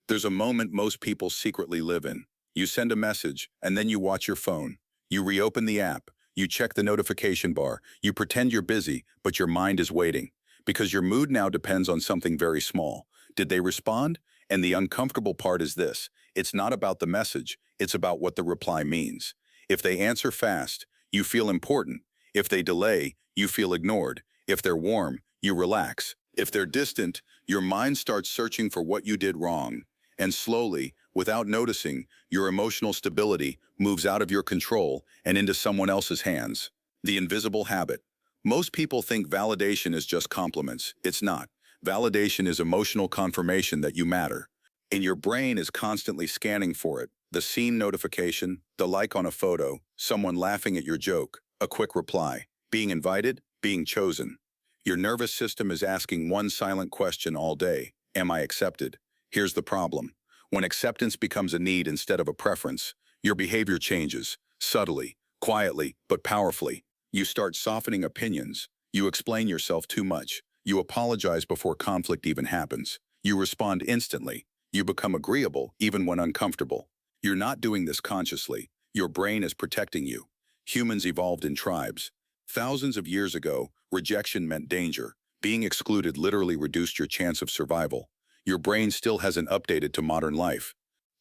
There's a moment most people secretly live in. You send a message, and then you watch your phone. You reopen the app. You check the notification bar. You pretend you're busy, but your mind is waiting. Because your mood now depends on something very small. Did they respond? And the uncomfortable part is this. It's not about the message. It's about what the reply means. If they answer fast, you feel important. If they delay, you feel ignored. If they're warm, you relax. If they're distant, your mind starts searching for what you did wrong. And slowly, without noticing, your emotional stability moves out of your control and into someone else's hands. The invisible habit. Most people think validation is just compliments. It's not. Validation is emotional confirmation that you matter. And your brain is constantly scanning for it. The seen notification, the like on a photo, someone laughing at your joke, a quick reply, being invited, being chosen. Your nervous system is asking one silent question all day. Am I accepted? Here's the problem. When acceptance becomes a need instead of a preference, your behavior changes, subtly, quietly, but powerfully. You start softening opinions. You explain yourself too much. You apologize before conflict even happens. You respond instantly. You become agreeable even when uncomfortable. You're not doing this consciously. Your brain is protecting you. Humans evolved in tribes. Thousands of years ago, rejection meant danger. Being excluded literally reduced your chance of survival. Your brain still hasn't updated to modern life.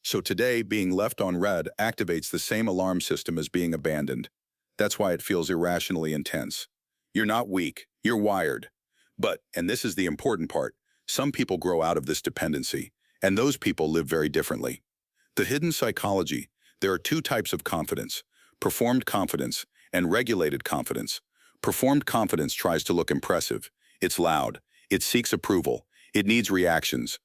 So today, being left on red activates the same alarm system as being abandoned. That's why it feels irrationally intense. You're not weak, you're wired. But, and this is the important part, some people grow out of this dependency, and those people live very differently. The hidden psychology. There are two types of confidence: performed confidence and regulated confidence. Performed confidence tries to look impressive. It's loud. It seeks approval. It needs reactions.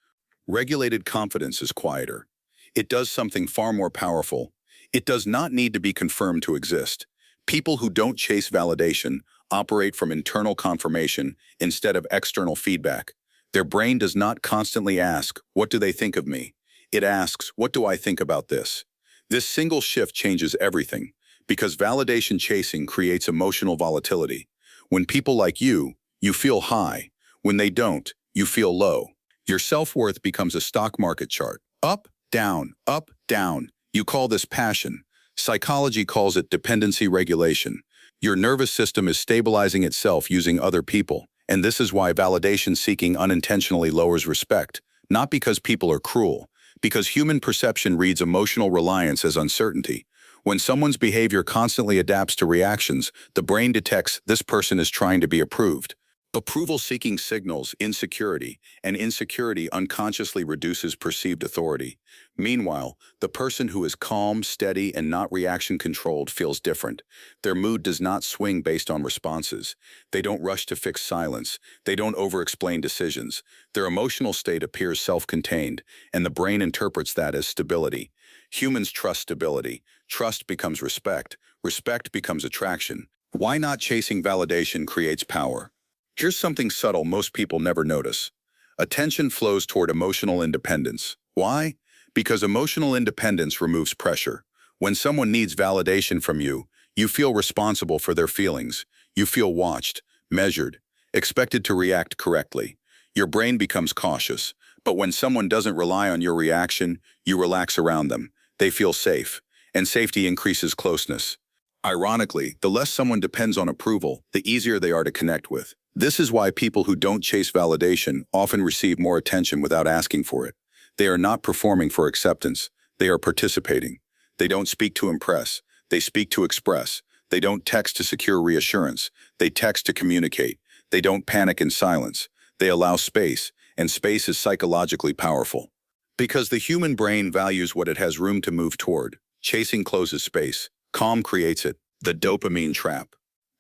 Regulated confidence is quieter. It does something far more powerful. It does not need to be confirmed to exist. People who don't chase validation operate from internal confirmation instead of external feedback. Their brain does not constantly ask, "What do they think of me?" It asks, "What do I think about this?" This single shift changes everything, because validation chasing creates emotional volatility. When people like you feel high. When they don't, you feel low. Your self-worth becomes a stock market chart. Up, down, up, down. You call this passion. Psychology calls it dependency regulation. Your nervous system is stabilizing itself using other people, and this is why validation seeking unintentionally lowers respect, not because people are cruel, because human perception reads emotional reliance as uncertainty. When someone's behavior constantly adapts to reactions, the brain detects this person is trying to be approved. Approval-seeking signals insecurity, and insecurity unconsciously reduces perceived authority. Meanwhile, the person who is calm, steady, and not reaction-controlled feels different. Their mood does not swing based on responses. They don't rush to fix silence. They don't over-explain decisions. Their emotional state appears self-contained, and the brain interprets that as stability. Humans trust stability. Trust becomes respect. Respect becomes attraction. Why not chasing validation creates power? Here's something subtle most people never notice. Attention flows toward emotional independence. Why? Because emotional independence removes pressure. When someone needs validation from you, you feel responsible for their feelings. You feel watched, measured, expected to react correctly. Your brain becomes cautious. But when someone doesn't rely on your reaction, you relax around them. They feel safe, and safety increases closeness. Ironically, the less someone depends on approval, the easier they are to connect with. This is why people who don't chase validation often receive more attention without asking for it. They are not performing for acceptance. They are participating. They don't speak to impress. They speak to express. They don't text to secure reassurance. They text to communicate. They don't panic in silence. They allow space, and space is psychologically powerful. Because the human brain values what it has room to move toward. Chasing closes space. Calm creates it. The dopamine trap.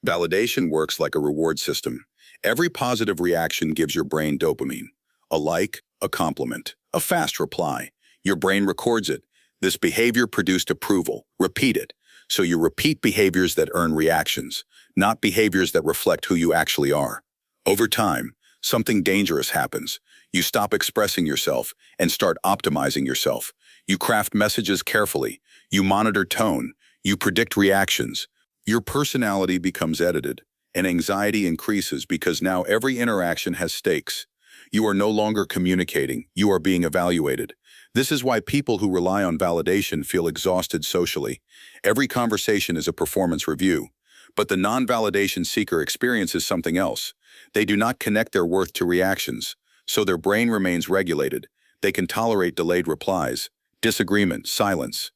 Validation works like a reward system. Every positive reaction gives your brain dopamine. A like, a compliment, a fast reply. Your brain records it. This behavior produced approval. Repeat it. So you repeat behaviors that earn reactions, not behaviors that reflect who you actually are. Over time, something dangerous happens. You stop expressing yourself and start optimizing yourself. You craft messages carefully. You monitor tone. You predict reactions. Your personality becomes edited. And anxiety increases because now every interaction has stakes. You are no longer communicating, you are being evaluated. This is why people who rely on validation feel exhausted socially. Every conversation is a performance review. But the non-validation seeker experiences something else. They do not connect their worth to reactions, so their brain remains regulated. They can tolerate delayed replies, disagreement, silence.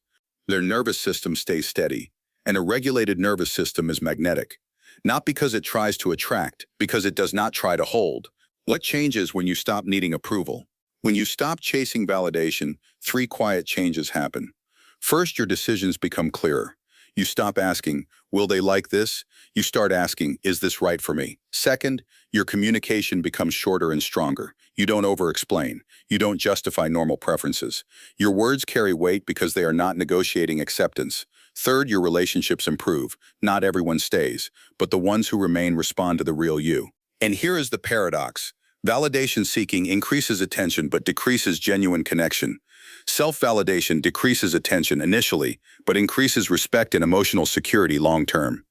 Their nervous system stays steady, and a regulated nervous system is magnetic. Not because it tries to attract, because it does not try to hold. What changes when you stop needing approval? When you stop chasing validation, three quiet changes happen. First, your decisions become clearer. You stop asking, will they like this? You start asking, is this right for me? Second, your communication becomes shorter and stronger. You don't over-explain. You don't justify normal preferences. Your words carry weight because they are not negotiating acceptance. Third, your relationships improve. Not everyone stays, but the ones who remain respond to the real you. And here is the paradox. Validation seeking increases attention but decreases genuine connection. Self-validation decreases attention initially, but increases respect and emotional security long-term.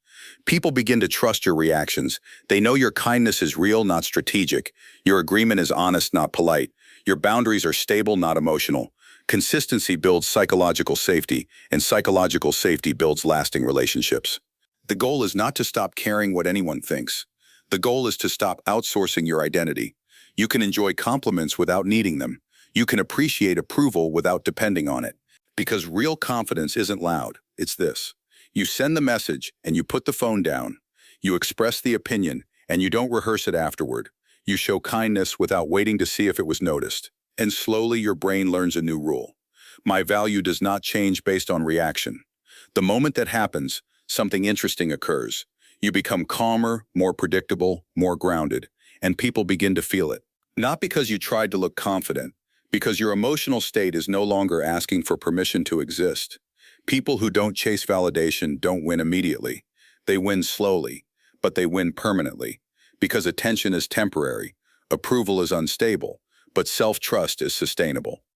People begin to trust your reactions. They know your kindness is real, not strategic. Your agreement is honest, not polite. Your boundaries are stable, not emotional. Consistency builds psychological safety, and psychological safety builds lasting relationships. The goal is not to stop caring what anyone thinks. The goal is to stop outsourcing your identity. You can enjoy compliments without needing them. You can appreciate approval without depending on it. Because real confidence isn't loud, it's this. You send the message and you put the phone down. You express the opinion and you don't rehearse it afterward. You show kindness without waiting to see if it was noticed. And slowly your brain learns a new rule. My value does not change based on reaction. The moment that happens, something interesting occurs. You become calmer, more predictable, more grounded, and people begin to feel it. Not because you tried to look confident, because your emotional state is no longer asking for permission to exist. People who don't chase validation don't win immediately. They win slowly, but they win permanently. Because attention is temporary, approval is unstable, but self-trust is sustainable.